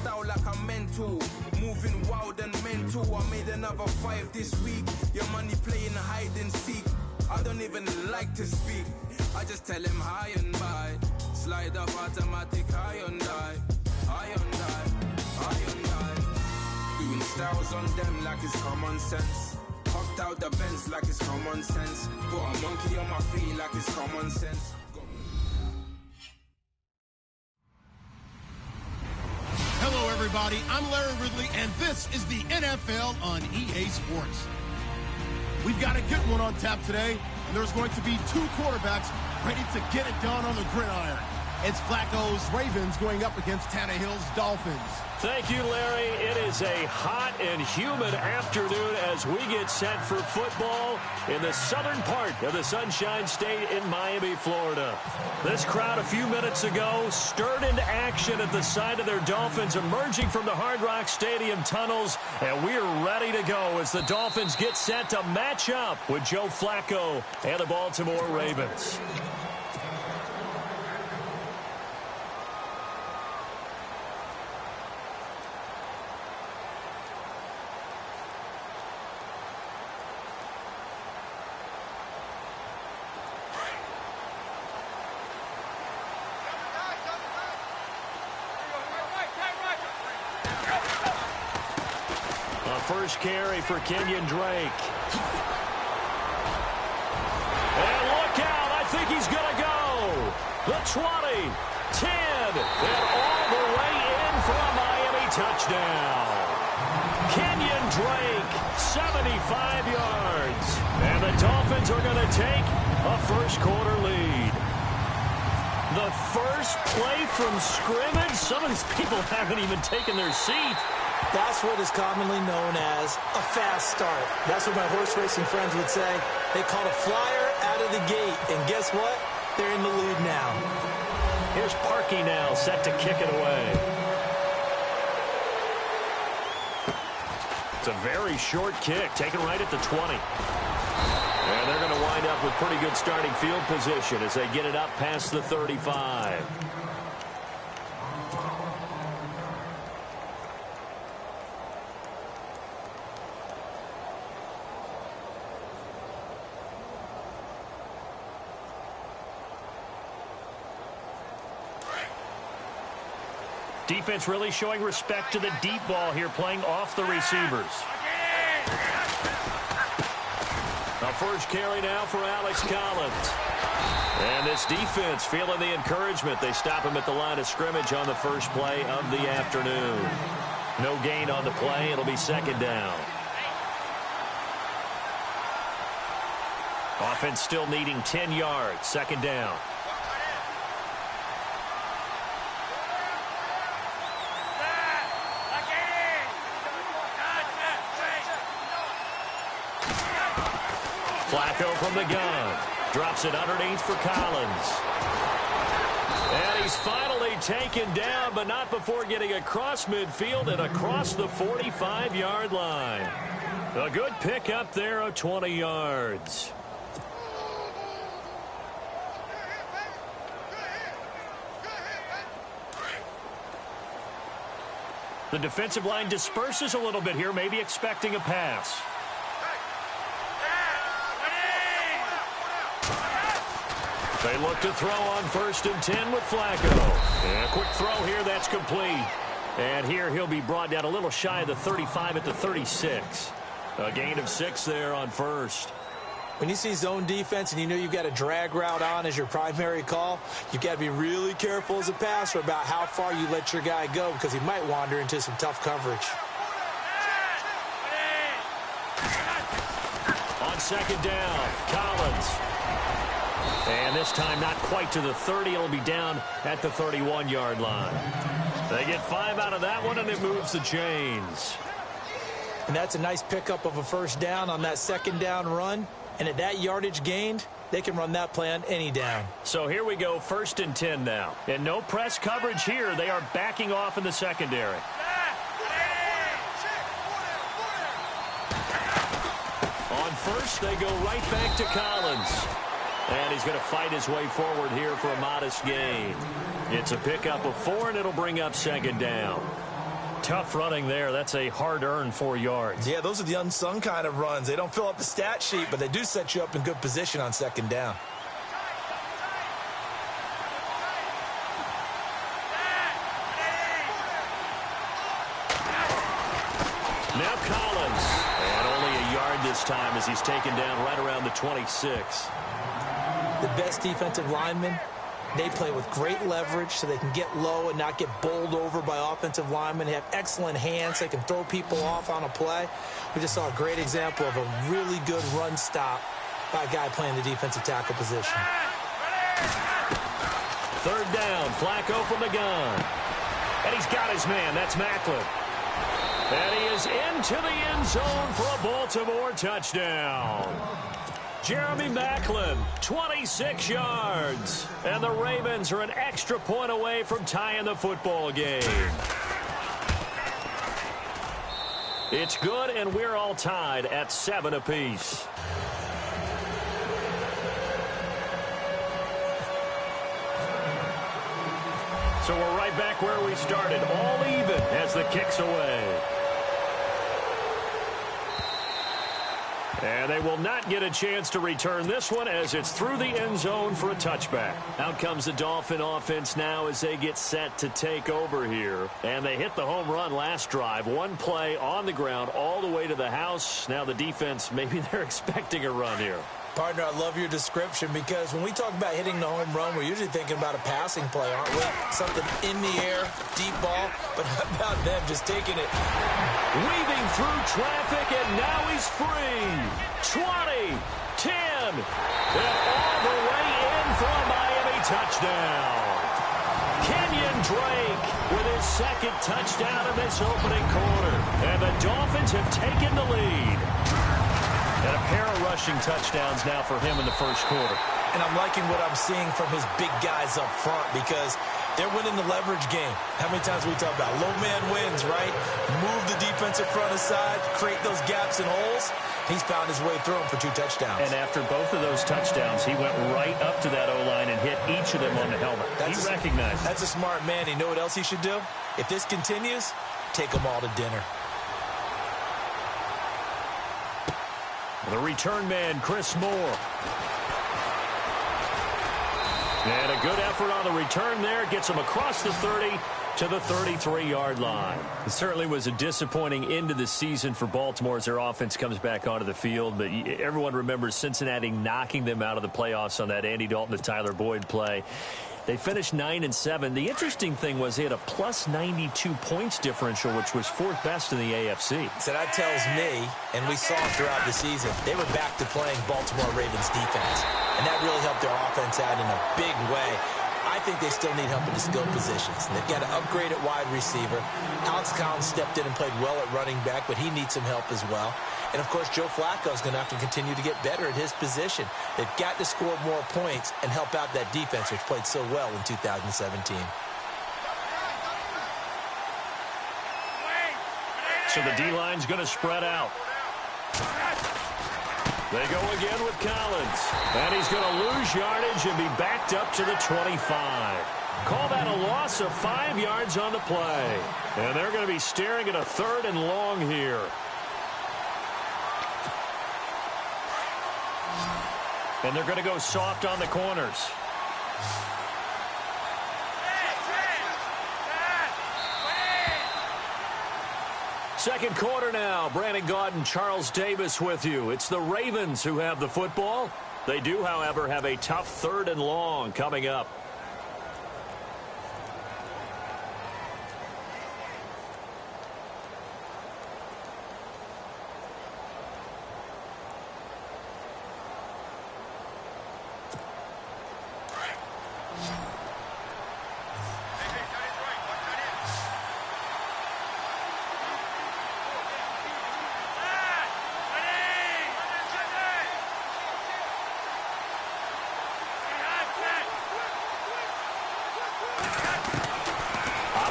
style like I'm mental. Moving wild and mental. I made another 5 this week. Your money playing hide and seek. I don't even like to speak. I just tell him hi and bye. Slide up automatic, high and die. High and die. High and die. Doing styles on them like it's common sense. Hopped out the Benz like it's common sense. Put a monkey on my feet like it's common sense. Hello, everybody. I'm Larry Ridley, and this is the NFL on EA Sports. We've got a good one on tap today, and there's going to be 2 quarterbacks ready to get it done on the gridiron. It's Flacco's Ravens going up against Tannehill's Dolphins. Thank you, Larry. It is a hot and humid afternoon as we get set for football in the southern part of the Sunshine State in Miami, Florida. This crowd a few minutes ago stirred into action at the side of their Dolphins emerging from the Hard Rock Stadium tunnels, and we're ready to go as the Dolphins get set to match up with Joe Flacco and the Baltimore Ravens. First carry for Kenyon Drake. And look out, I think he's going to go. The 20, 10, and all the way in for a Miami touchdown. Kenyon Drake, 75 yards. And the Dolphins are going to take a first quarter lead. The first play from scrimmage. Some of these people haven't even taken their seat. That's what is commonly known as a fast start. That's what my horse racing friends would say. They caught a flyer out of the gate, and guess what? They're in the lead now. Here's Parkey now, set to kick it away. It's a very short kick, taken right at the 20. And they're going to wind up with pretty good starting field position as they get it up past the 35. Defense really showing respect to the deep ball here, playing off the receivers. A first carry now for Alex Collins. And this defense feeling the encouragement. They stop him at the line of scrimmage on the first play of the afternoon. No gain on the play. It'll be second down. Offense still needing 10 yards. Second down. Flacco from the gun. Drops it underneath for Collins. And he's finally taken down, but not before getting across midfield and across the 45-yard line. A good pickup there of 20 yards. The defensive line disperses a little bit here, maybe expecting a pass. They look to throw on 1st and 10 with Flacco. And a quick throw here, that's complete. And here he'll be brought down a little shy of the 35 at the 36. A gain of 6 there on first. When you see zone defense and you know you've got a drag route on as your primary call, you've got to be really careful as a passer about how far you let your guy go because he might wander into some tough coverage. On second down, Collins. And this time not quite to the 30. It'll be down at the 31-yard line. They get 5 out of that one, and it moves the chains. And that's a nice pickup of a first down on that second down run. And at that yardage gained, they can run that play on any down. So here we go, 1st and 10 now. And no press coverage here. They are backing off in the secondary. On first, they go right back to Collins. And he's going to fight his way forward here for a modest gain. It's a pickup of 4, and it'll bring up second down. Tough running there. That's a hard-earned 4 yards. Yeah, those are the unsung kind of runs. They don't fill up the stat sheet, but they do set you up in good position on second down. Now Collins. And only a yard this time as he's taken down right around the 26. The best defensive linemen, they play with great leverage so they can get low and not get bowled over by offensive linemen. They have excellent hands. They can throw people off on a play. We just saw a great example of a really good run stop by a guy playing the defensive tackle position. Third down, Flacco from the gun. And he's got his man. That's Macklin. And he is into the end zone for a Baltimore touchdown. Jeremy Macklin, 26 yards. And the Ravens are an extra point away from tying the football game. It's good, and we're all tied at 7 apiece. So we're right back where we started, all even as the kick's away. And they will not get a chance to return this one as it's through the end zone for a touchback. Out comes the Dolphin offense now as they get set to take over here. And they hit the home run last drive. One play on the ground all the way to the house. Now the defense, maybe they're expecting a run here. Partner, I love your description because when we talk about hitting the home run, we're usually thinking about a passing play, aren't we? Something in the air, deep ball. But how about them just taking it? Weaving through traffic, and now he's free. 20, 10, and all the way in for a Miami touchdown. Kenyon Drake with his second touchdown in this opening quarter. And the Dolphins have taken the lead. And a pair of rushing touchdowns now for him in the first quarter. And I'm liking what I'm seeing from his big guys up front because they're winning the leverage game. How many times we talk about low man wins, right? Move the defensive front aside, create those gaps and holes. He's found his way through them for 2 touchdowns. And after both of those touchdowns, he went right up to that O-line and hit each of them on the helmet. He recognized it. That's a smart man. You know what else he should do? If this continues, take them all to dinner. The return man, Chris Moore. And a good effort on the return there. Gets him across the 30 to the 33-yard line. It certainly was a disappointing end of the season for Baltimore as their offense comes back onto the field. But everyone remembers Cincinnati knocking them out of the playoffs on that Andy Dalton to Tyler Boyd play. They finished 9-7. The interesting thing was they had a plus 92 points differential, which was 4th best in the AFC. So that tells me, and we saw it throughout the season, they were back to playing Baltimore Ravens defense. And that really helped their offense out in a big way. I think they still need help in the skill positions. They've got to upgrade at wide receiver. Alex Collins stepped in and played well at running back, but he needs some help as well. And, of course, Joe Flacco is going to have to continue to get better at his position. They've got to score more points and help out that defense, which played so well in 2017. So the D-line's going to spread out. They go again with Collins. And he's going to lose yardage and be backed up to the 25. Call that a loss of 5 yards on the play. And they're going to be staring at a 3rd and long here. And they're going to go soft on the corners. Second quarter now. Brandon Gaudin, Charles Davis with you. It's the Ravens who have the football. They do, however, have a tough 3rd and long coming up.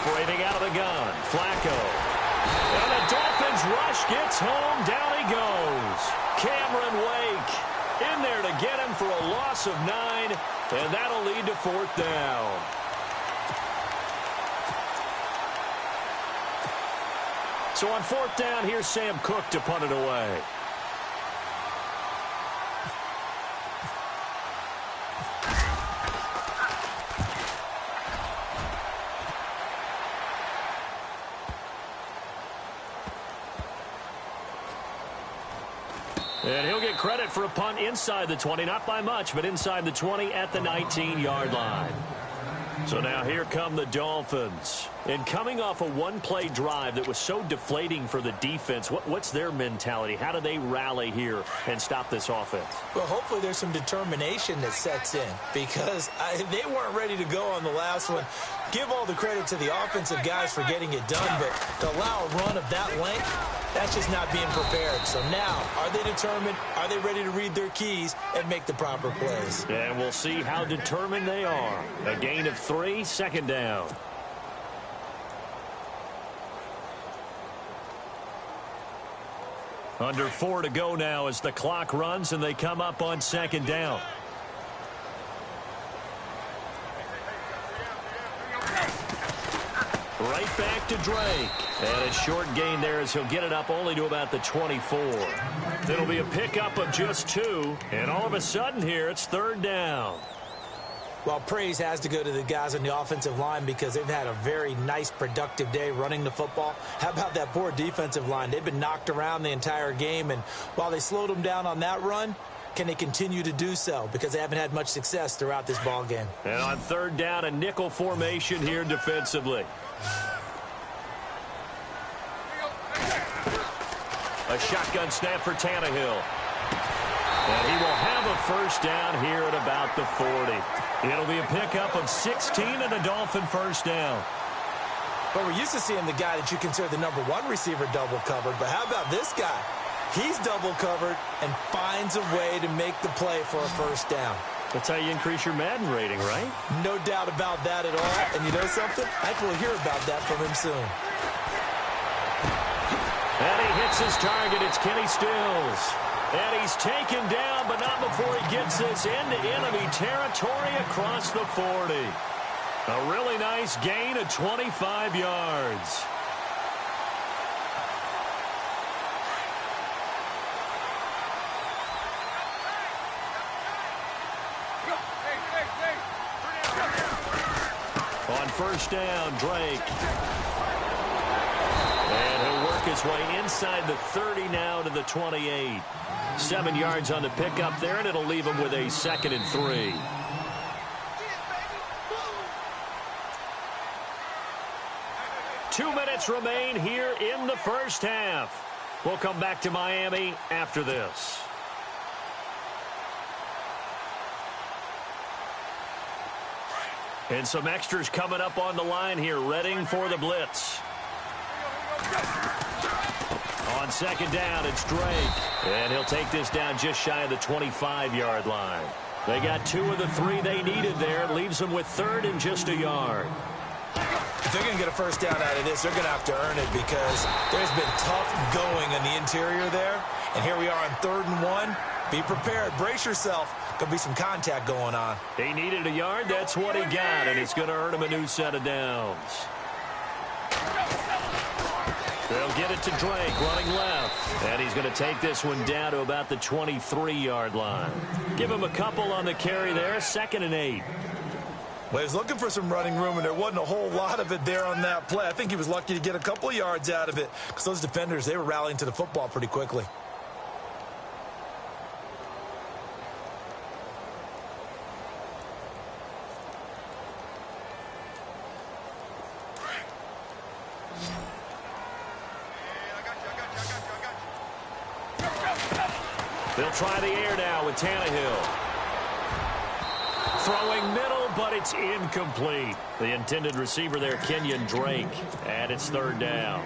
Operating out of the gun, Flacco. And the Dolphins rush gets home. Down he goes. Cameron Wake in there to get him for a loss of 9, and that'll lead to 4th down. So on fourth down, here's Sam Cook to punt it away. And he'll get credit for a punt inside the 20, not by much, but inside the 20 at the 19-yard line. So now here come the Dolphins. And coming off a one-play drive that was so deflating for the defense, what's their mentality? How do they rally here and stop this offense? Well, hopefully there's some determination that sets in because they weren't ready to go on the last one. Give all the credit to the offensive guys for getting it done, but to allow a run of that length, that's just not being prepared. So now, are they determined? Are they ready to read their keys and make the proper plays? And we'll see how determined they are. A gain of 3, second down. Under 4 to go now as the clock runs and they come up on second down. Right back to Drake. And a short gain there as he'll get it up only to about the 24. It'll be a pickup of just 2. And all of a sudden here, it's third down. Well, praise has to go to the guys on the offensive line because they've had a very nice, productive day running the football. How about that poor defensive line? They've been knocked around the entire game, and while they slowed them down on that run, can they continue to do so? Because they haven't had much success throughout this ball game. And on third down, a nickel formation here defensively. A shotgun snap for Tannehill. And he will have a first down here at about the 40. It'll be a pickup of 16 and a Dolphin first down. Well, we're used to seeing the guy that you consider the #1 receiver double covered, but how about this guy? He's double covered and finds a way to make the play for a first down. That's how you increase your Madden rating, right? No doubt about that at all. And you know something? I think we'll hear about that from him soon. And he hits his target. It's Kenny Stills. And he's taken down, but not before he gets this into enemy territory across the 40. A really nice gain of 25 yards. On first down, Drake. And he'll work his way inside the 30 now to the 28. 7 yards on the pickup there, and it'll leave him with a 2nd and 3. Two minutes remain here in the first half. We'll come back to Miami after this. And some extras coming up on the line here, readying for the blitz. On second down, it's Drake. And he'll take this down just shy of the 25-yard line. They got 2 of the 3 they needed there. It leaves them with 3rd and just a yard. If they're going to get a first down out of this, they're going to have to earn it because there's been tough going in the interior there. And here we are on 3rd and 1. Be prepared. Brace yourself. Going to be some contact going on. He needed a yard. That's what he got. And it's going to earn him a new set of downs. They'll get it to Drake running left. And he's going to take this one down to about the 23-yard line. Give him a couple on the carry there. 2nd and 8. Well, he was looking for some running room, and there wasn't a whole lot of it there on that play. I think he was lucky to get a couple of yards out of it because those defenders, they were rallying to the football pretty quickly. They'll try the air now with Tannehill. Throwing middle, but it's incomplete. The intended receiver there, Kenyon Drake, and it's 3rd down.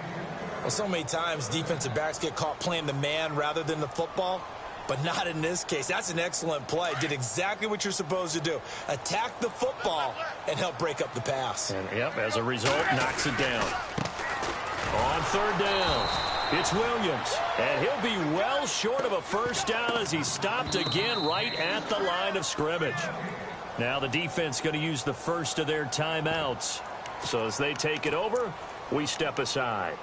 Well, so many times defensive backs get caught playing the man rather than the football, but not in this case. That's an excellent play. Did exactly what you're supposed to do. Attack the football and help break up the pass. And, yep, as a result, knocks it down. On 3rd down, it's Williams. And he'll be well short of a first down as he stopped again right at the line of scrimmage. Now the defense going to use the first of their timeouts. So as they take it over, we step aside.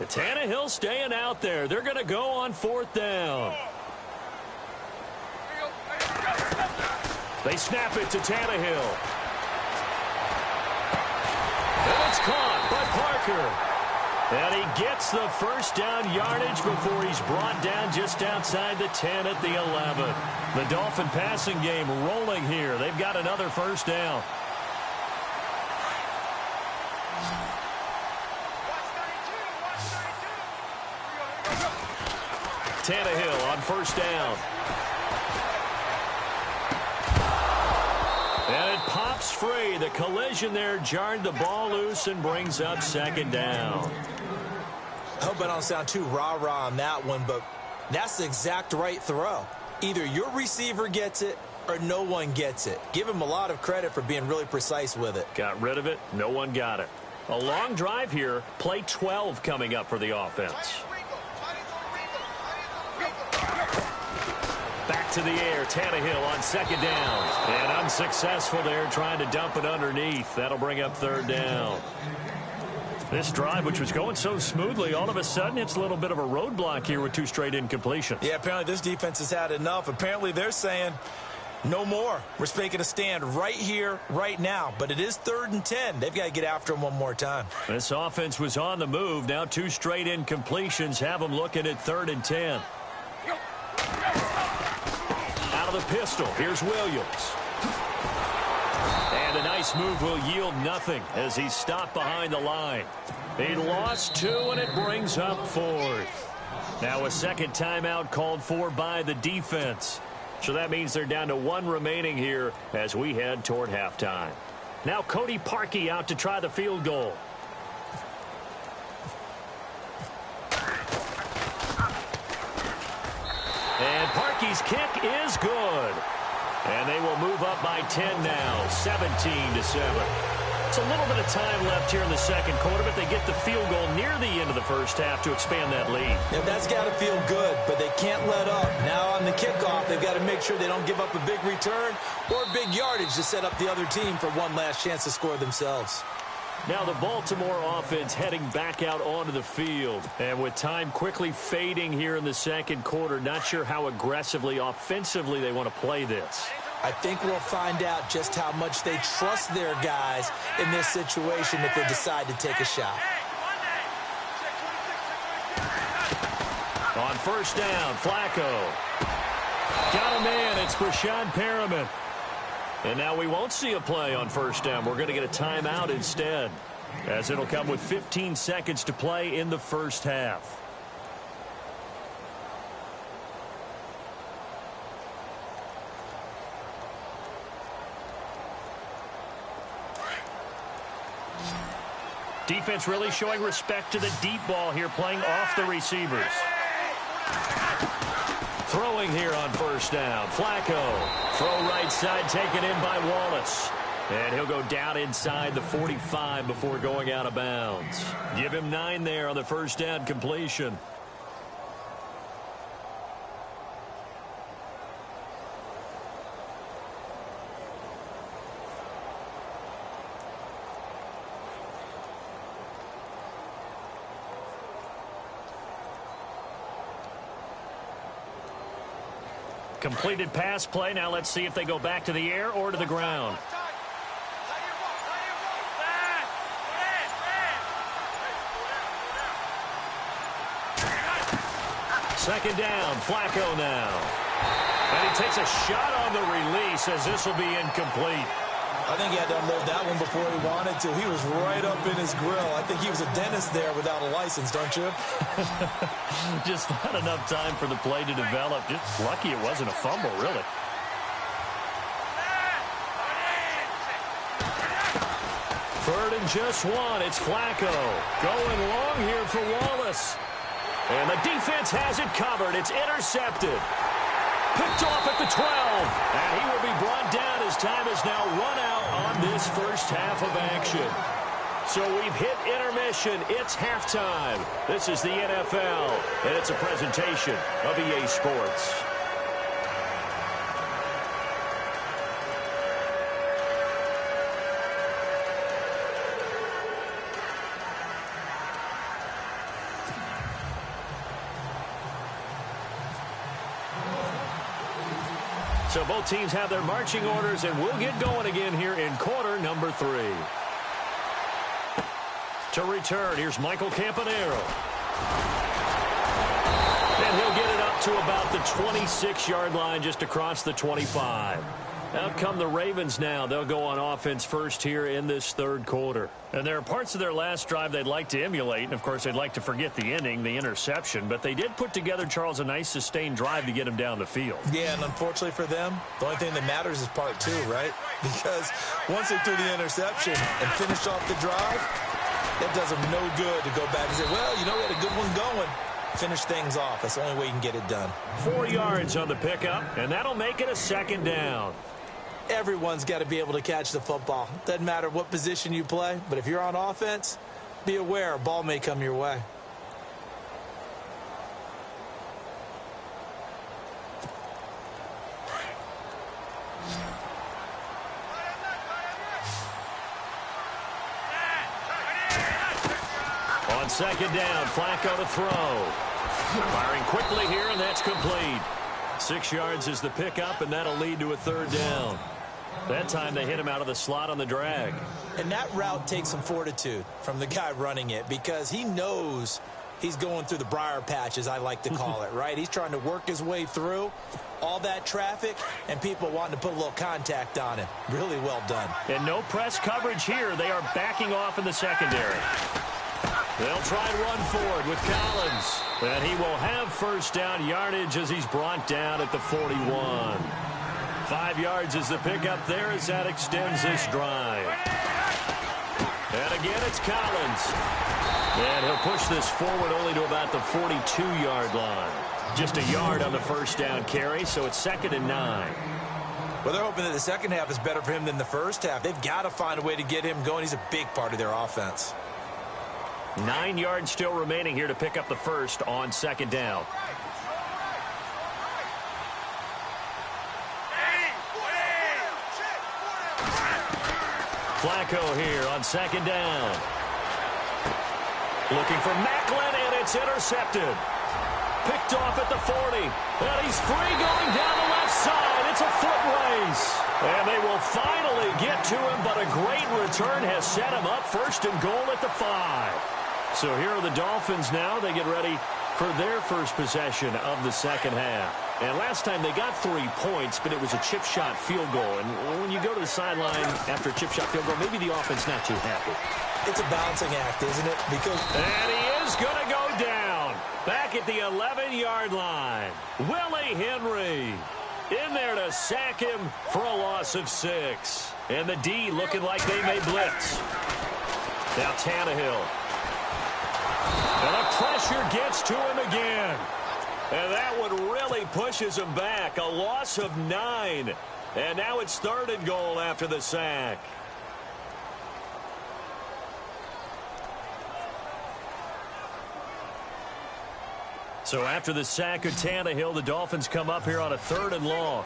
Tannehill staying out there. They're going to go on 4th down. They snap it to Tannehill. And it's caught by Parker. And he gets the first down yardage before he's brought down just outside the 10 at the 11. The Dolphin passing game rolling here. They've got another first down. Tannehill on first down. And it pops free. The collision there jarred the ball loose and brings up 2nd down. I hope I don't sound too rah-rah on that one, but that's the exact right throw. Either your receiver gets it or no one gets it. Give him a lot of credit for being really precise with it. Got rid of it. No one got it. A long drive here. Play 12 coming up for the offense. Back to the air. Tannehill on 2nd down. And unsuccessful there trying to dump it underneath. That'll bring up 3rd down. This drive, which was going so smoothly, all of a sudden it's a little bit of a roadblock here with 2 straight incompletions. Yeah, apparently this defense has had enough. Apparently they're saying no more. We're making a stand right here, right now. But it is 3rd and 10. They've got to get after him one more time. This offense was on the move. Now 2 straight incompletions have them looking at 3rd and 10. Out of the pistol, here's Williams. And a nice move will yield nothing as he's stopped behind the line. He lost 2, and it brings up 4th. Now a second timeout called for by the defense. So that means they're down to 1 remaining here as we head toward halftime. Now Cody Parkey out to try the field goal. And Parkey's kick is good. And they will move up by 10 now, 17-7. It's a little bit of time left here in the second quarter, but they get the field goal near the end of the first half to expand that lead. Yeah, that's got to feel good, but they can't let up. Now on the kickoff, they've got to make sure they don't give up a big return or big yardage to set up the other team for one last chance to score themselves. Now the Baltimore offense heading back out onto the field. And with time quickly fading here in the second quarter, not sure how aggressively, offensively they want to play this. I think we'll find out just how much they trust their guys in this situation if they decide to take a shot. On first down, Flacco. Got a man, it's Brashad Perriman. And now we won't see a play on first down. We're going to get a timeout instead, as it'll come with 15 seconds to play in the first half. Defense really showing respect to the deep ball here, playing off the receivers. Throwing here on first down. Flacco. Throw right side taken in by Wallace. And he'll go down inside the 45 before going out of bounds. Give him 9 there on the first down completion. Completed pass play. Now let's see if they go back to the air or to the ground. Second down, Flacco now. And he takes a shot on the release as this will be incomplete. I think he had to unload that one before he wanted to. He was right up in his grill. I think he was a dentist there without a license, don't you? Just not enough time for the play to develop. Just lucky it wasn't a fumble, really. Third and just 1. It's Flacco. Going long here for Wallace. And the defense has it covered. It's intercepted. Picked off at the 12. And he will be brought down as time has now run out on this first half of action. So we've hit intermission. It's halftime. This is the NFL, and it's a presentation of EA Sports. So both teams have their marching orders, and we'll get going again here in quarter number 3. To return, here's Michael Campanero. And he'll get it up to about the 26-yard line, just across the 25. Out come the Ravens now. They'll go on offense first here in this third quarter. And there are parts of their last drive they'd like to emulate. And, of course, they'd like to forget the ending, the interception. But they did put together, Charles, a nice sustained drive to get him down the field. Yeah, and unfortunately for them, the only thing that matters is part 2, right? Because once they threw the interception and finished off the drive, that does them no good to go back and say, well, you know, we had a good one going. Finish things off. That's the only way you can get it done. 4 yards on the pickup, and that'll make it a second down. Everyone's got to be able to catch the football. Doesn't matter what position you play, but if you're on offense, be aware a ball may come your way. On second down, Flacco to throw. Firing quickly here, and that's complete. 6 yards is the pickup, and that'll lead to a third down. That time they hit him out of the slot on the drag. And that route takes some fortitude from the guy running it, because he knows he's going through the briar patch, as I like to call it, right? He's trying to work his way through all that traffic and people wanting to put a little contact on him. Really well done. And no press coverage here. They are backing off in the secondary. They'll try and run forward with Collins. And he will have first down yardage as he's brought down at the 41. 5 yards is the pickup there as that extends this drive. And again, it's Collins. And he'll push this forward only to about the 42-yard line. Just a yard on the first down carry, so it's 2nd and 9. Well, they're hoping that the second half is better for him than the first half. They've got to find a way to get him going. He's a big part of their offense. 9 yards still remaining here to pick up the first on second down. Flacco here on second down. Looking for Macklin, and it's intercepted. Picked off at the 40. And he's free going down the left side. It's a foot race. And they will finally get to him, but a great return has set him up first and goal at the 5. So here are the Dolphins now. They get ready for their first possession of the second half. And last time they got 3 points, but it was a chip shot field goal. And when you go to the sideline after a chip shot field goal, maybe the offense not too happy. It's a balancing act, isn't it? And he is going to go down back at the 11-yard line. Willie Henry in there to sack him for a loss of 6. And the D looking like they may blitz. Now Tannehill. And the pressure gets to him again. And that one really pushes him back. A loss of 9. And now it's 3rd and goal after the sack. So after the sack of Tannehill, the Dolphins come up here on a 3rd and long.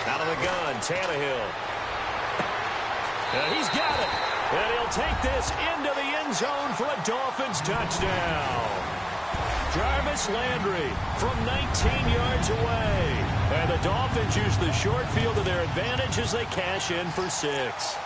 Out of the gun, Tannehill. And he's got it. And he'll take this into the end zone for a Dolphins touchdown. Jarvis Landry from 19 yards away. And the Dolphins use the short field to their advantage as they cash in for 6.